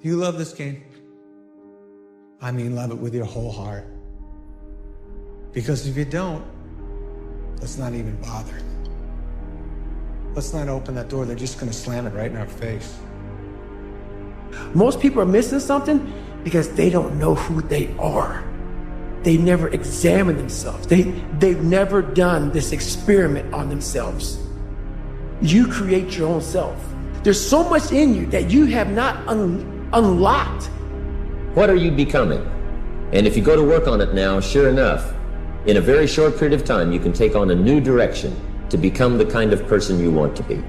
You love this game. I mean, love it with your whole heart. Because if you don't, let's not even bother. Let's not open that door. They're just going to slam it right in our face. Most people are missing something because they don't know who they are. They never examine themselves. They've never done this experiment on themselves. You create your own self. There's so much in you that you have not unlocked. What are you becoming? And if you go to work on it now, sure enough, in a very short period of time, you can take on a new direction to become the kind of person you want to be.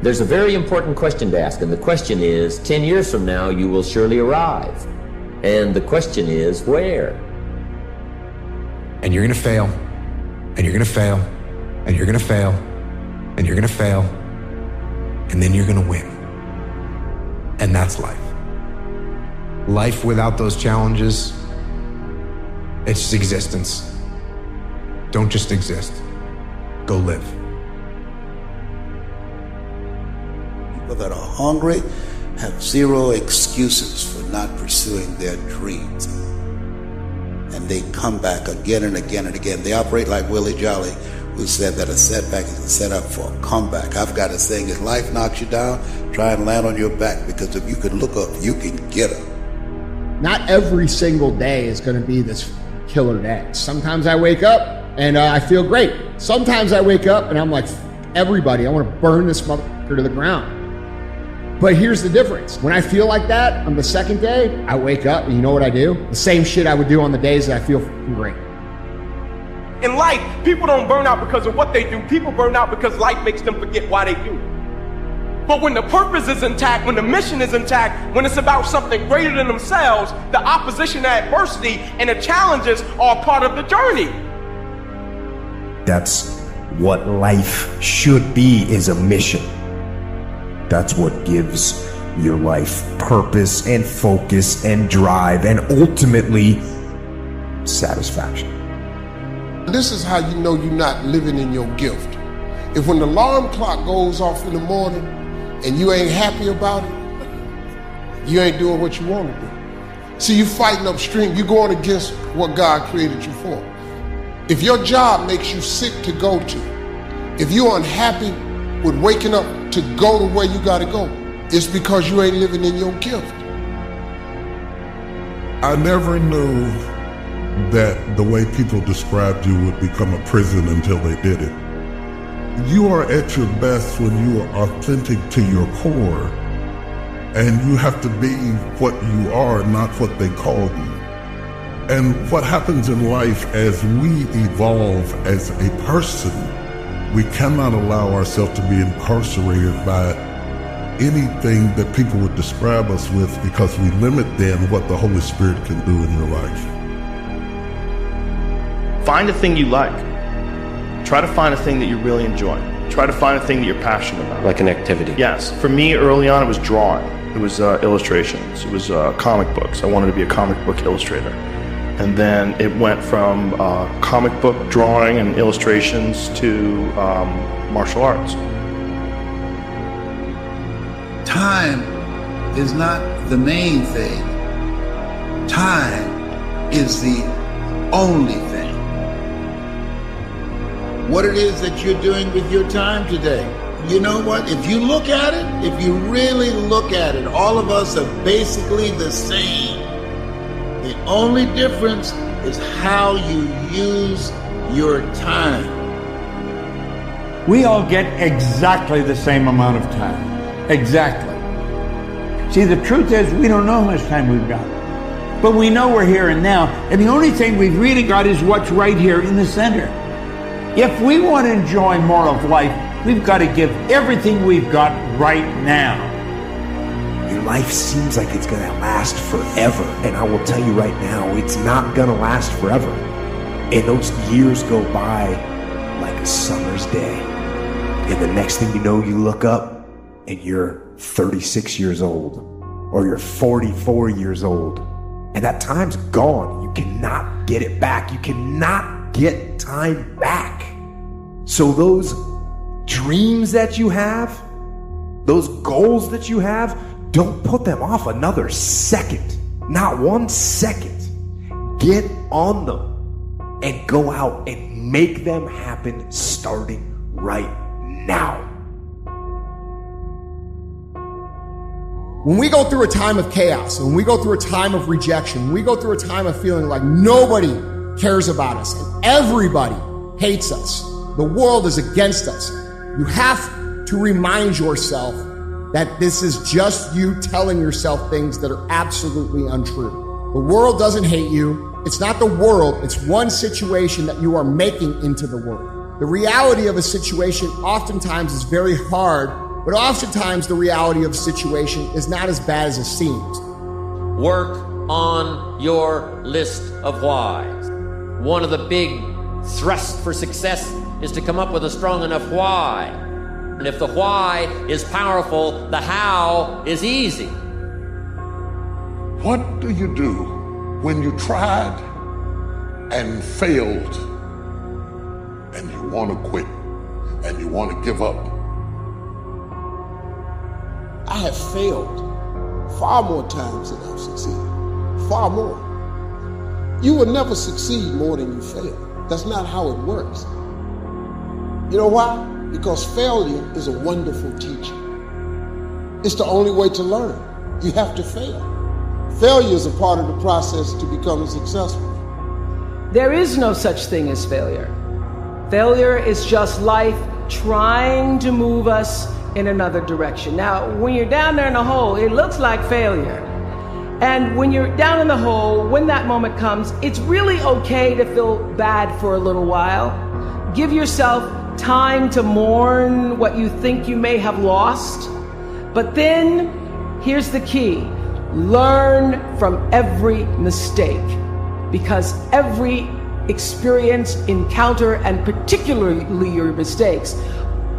There's a very important question to ask, and the question is, 10 years from now, you will surely arrive. And the question is, where? And you're gonna fail, and you're gonna fail, and you're gonna fail, and you're gonna fail, and then you're gonna win. And that's life. Life without those challenges, it's just existence. Don't just exist. Go live. People that are hungry have zero excuses for not pursuing their dreams. And they come back again and again and again. They operate like Willie Jolly, who said that a setback is a setup for a comeback. I've got a saying, if life knocks you down, try and land on your back, because if you can look up, you can get up. Not every single day is going to be this killer day. Sometimes I wake up and I feel great. Sometimes I wake up and I'm like, everybody, I want to burn this motherfucker to the ground. But here's the difference. When I feel like that on the second day, I wake up and you know what I do? The same shit I would do on the days that I feel great. In life, people don't burn out because of what they do. People burn out because life makes them forget why they do. But when the purpose is intact, when the mission is intact, when it's about something greater than themselves, the opposition, and adversity, and the challenges are part of the journey. That's what life should be, is a mission. That's what gives your life purpose and focus and drive and ultimately satisfaction. This is how you know you're not living in your gift. If when the alarm clock goes off in the morning and you ain't happy about it, you ain't doing what you want to do. See, you fighting upstream. You're going against what God created you for. If your job makes you sick to go to, if you're unhappy with waking up to go to where you got to go, it's because you ain't living in your gift. I never knew that the way people described you would become a prison until they did it. You are at your best when you are authentic to your core, and you have to be what you are, not what they call you. And what happens in life as we evolve as a person, we cannot allow ourselves to be incarcerated by anything that people would describe us with, because we limit then what the Holy Spirit can do in your life. Find a thing you like. Try to find a thing that you really enjoy. Try to find a thing that you're passionate about. Like an activity. Yes. For me, early on, it was drawing. It was illustrations. It was comic books. I wanted to be a comic book illustrator. And then it went from comic book drawing and illustrations to martial arts. Time is not the main thing. Time is the only thing. What it is that you're doing with your time today. You know what? If you look at it, if you really look at it, all of us are basically the same. The only difference is how you use your time. We all get exactly the same amount of time. Exactly. See, the truth is, we don't know how much time we've got. But we know we're here and now, and the only thing we've really got is what's right here in the center. If we want to enjoy more of life, we've got to give everything we've got right now. Your life seems like it's going to last forever. And I will tell you right now, it's not going to last forever. And those years go by like a summer's day. And the next thing you know, you look up and you're 36 years old, or you're 44 years old. And that time's gone. You cannot get it back. You cannot get time back. So those dreams that you have, those goals that you have, Don't put them off another second. Not 1 second. Get on them and go out and make them happen starting right now. When we go through a time of chaos, when we go through a time of rejection, when we go through a time of feeling like nobody cares about us and everybody hates us, the world is against us, you have to remind yourself that this is just you telling yourself things that are absolutely untrue. The world doesn't hate you. It's not the world. It's one situation that you are making into the world. The reality of a situation oftentimes is very hard, but oftentimes the reality of a situation is not as bad as it seems. Work on your list of whys. One of the big thrusts for success is to come up with a strong enough why. And if the why is powerful, the how is easy. What do you do when you tried and failed and you want to quit and you want to give up? I have failed far more times than I've succeeded. Far more. You will never succeed more than you fail. That's not how it works. You know why? Because failure is a wonderful teacher. It's the only way to learn. You have to fail. Failure is a part of the process to becoming successful. There is no such thing as failure. Failure is just life trying to move us in another direction. Now, when you're down there in the hole, it looks like failure. And when you're down in the hole, when that moment comes, it's really okay to feel bad for a little while. Give yourself time to mourn what you think you may have lost. But then, here's the key. Learn from every mistake, because every experience, encounter, and particularly your mistakes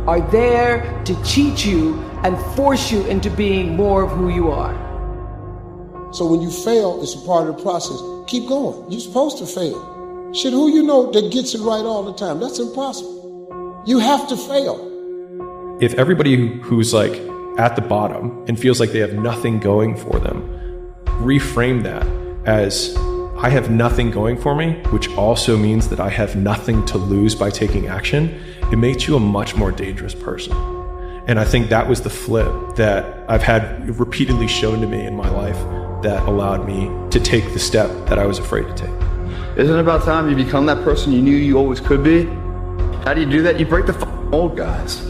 are there to teach you and force you into being more of who you are. So when you fail, it's a part of the process. Keep going. You're supposed to fail. Shit, who you know that gets it right all the time? That's impossible. You have to fail. If everybody who's like at the bottom and feels like they have nothing going for them, reframe that as I have nothing going for me, which also means that I have nothing to lose by taking action, it makes you a much more dangerous person. And I think that was the flip that I've had repeatedly shown to me in my life that allowed me to take the step that I was afraid to take. Isn't it about time you become that person you knew you always could be? How do you do that? You break the mold, guys.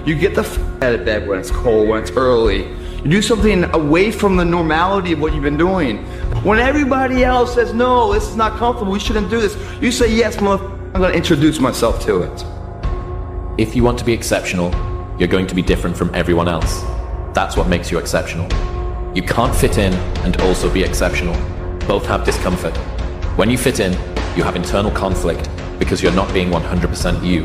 You get the out of bed when it's cold, when it's early. You do something away from the normality of what you've been doing. When everybody else says, no, this is not comfortable, we shouldn't do this, you say, yes, motherfucker, I'm going to introduce myself to it. If you want to be exceptional, you're going to be different from everyone else. That's what makes you exceptional. You can't fit in and also be exceptional. Both have discomfort. When you fit in, you have internal conflict because you're not being 100% you.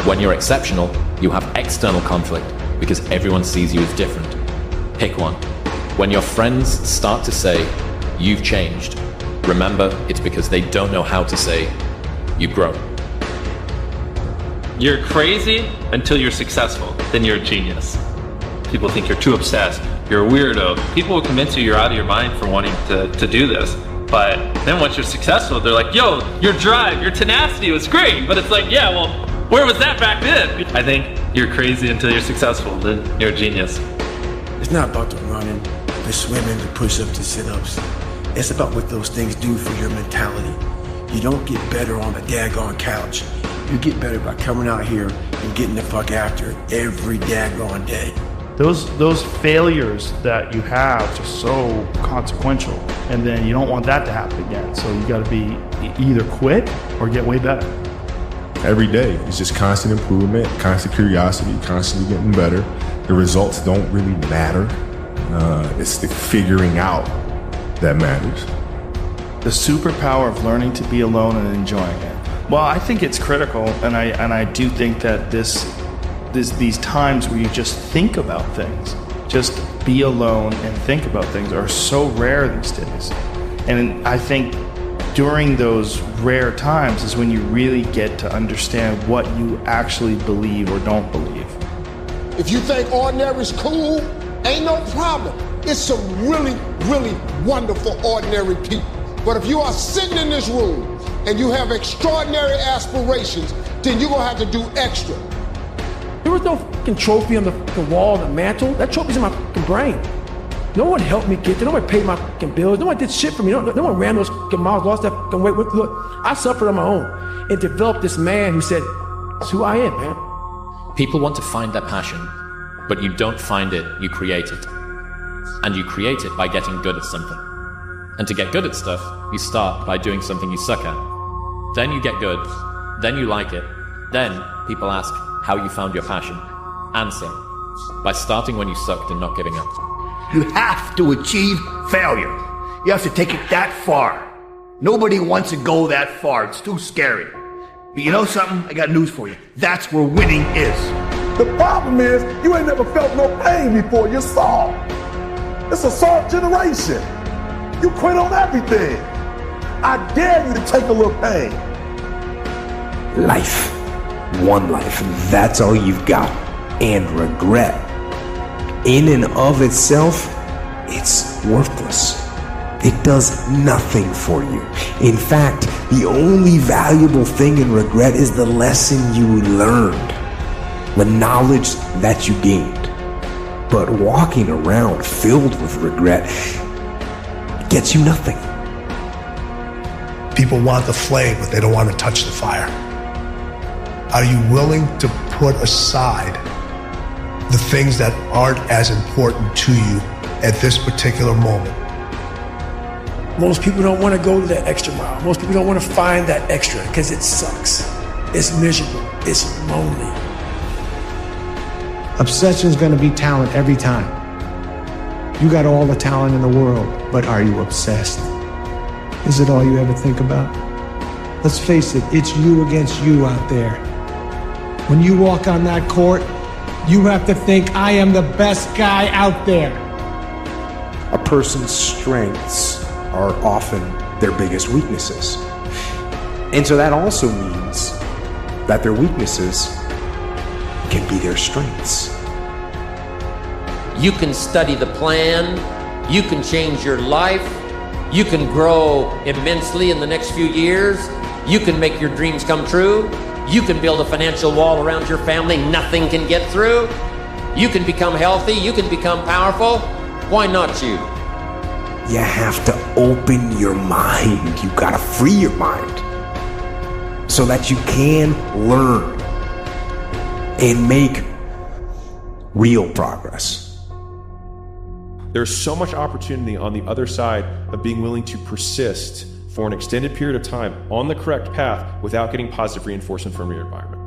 When you're exceptional, you have external conflict because everyone sees you as different. Pick one. When your friends start to say, you've changed, remember it's because they don't know how to say, you've grown. You're crazy until you're successful, then you're a genius. People think you're too obsessed, you're a weirdo. People will convince you you're out of your mind for wanting to do this. But then once you're successful, they're like, yo, your drive, your tenacity was great. But it's like, yeah, well, where was that back then? I think you're crazy until you're successful, then you're a genius. It's not about the running, the swimming, the push-ups, the sit-ups. It's about what those things do for your mentality. You don't get better on a daggone couch. You get better by coming out here and getting the fuck after it every daggone day. Those failures that you have are so consequential, and then you don't want that to happen again. So you got to be either quit or get way better. Every day, it's just constant improvement, constant curiosity, constantly getting better. The results don't really matter. It's the figuring out that matters. The superpower of learning to be alone and enjoying it. Well, I think it's critical, and I do think that these times where you just think about things, just be alone and think about things, are so rare these days. And I think during those rare times is when you really get to understand what you actually believe or don't believe. If you think ordinary is cool, ain't no problem. It's some really, really wonderful, ordinary people. But if you are sitting in this room and you have extraordinary aspirations, then you're gonna have to do extra. There was no fucking trophy on the fucking wall, the mantle. That trophy's in my fucking brain. No one helped me get there. No one paid my fucking bills. No one did shit for me. No one ran those fucking miles, lost that fucking weight. Look, I suffered on my own and developed this man who said, it's who I am, man. People want to find their passion, but you don't find it, you create it. And you create it by getting good at something. And to get good at stuff, you start by doing something you suck at. Then you get good, then you like it. Then people ask how you found your passion. Answer, by starting when you sucked and not giving up. You have to achieve failure. You have to take it that far. Nobody wants to go that far. It's too scary. But you know something? I got news for you. That's where winning is. The problem is, you ain't never felt no pain before. You're soft. It's a soft generation. You quit on everything. I dare you to take a little pain. Life. One life. That's all you've got. And regret, in and of itself, it's worthless. It does nothing for you. In fact, the only valuable thing in regret is the lesson you learned, the knowledge that you gained. But walking around filled with regret gets you nothing. People want the flame, but they don't want to touch the fire. Are you willing to put aside the things that aren't as important to you at this particular moment? Most people don't want to go to that extra mile. Most people don't want to find that extra because it sucks. It's miserable. It's lonely. Obsession's gonna be talent every time. You got all the talent in the world, but are you obsessed? Is it all you ever think about? Let's face it, it's you against you out there. When you walk on that court, you have to think, I am the best guy out there. A person's strengths are often their biggest weaknesses. And so that also means that their weaknesses can be their strengths. You can study the plan, you can change your life, you can grow immensely in the next few years, you can make your dreams come true, you can build a financial wall around your family nothing can get through, you can become healthy, you can become powerful. Why not you? You have to open your mind. You gotta free your mind so that you can learn and make real progress. There's so much opportunity on the other side of being willing to persist for an extended period of time on the correct path without getting positive reinforcement from your environment.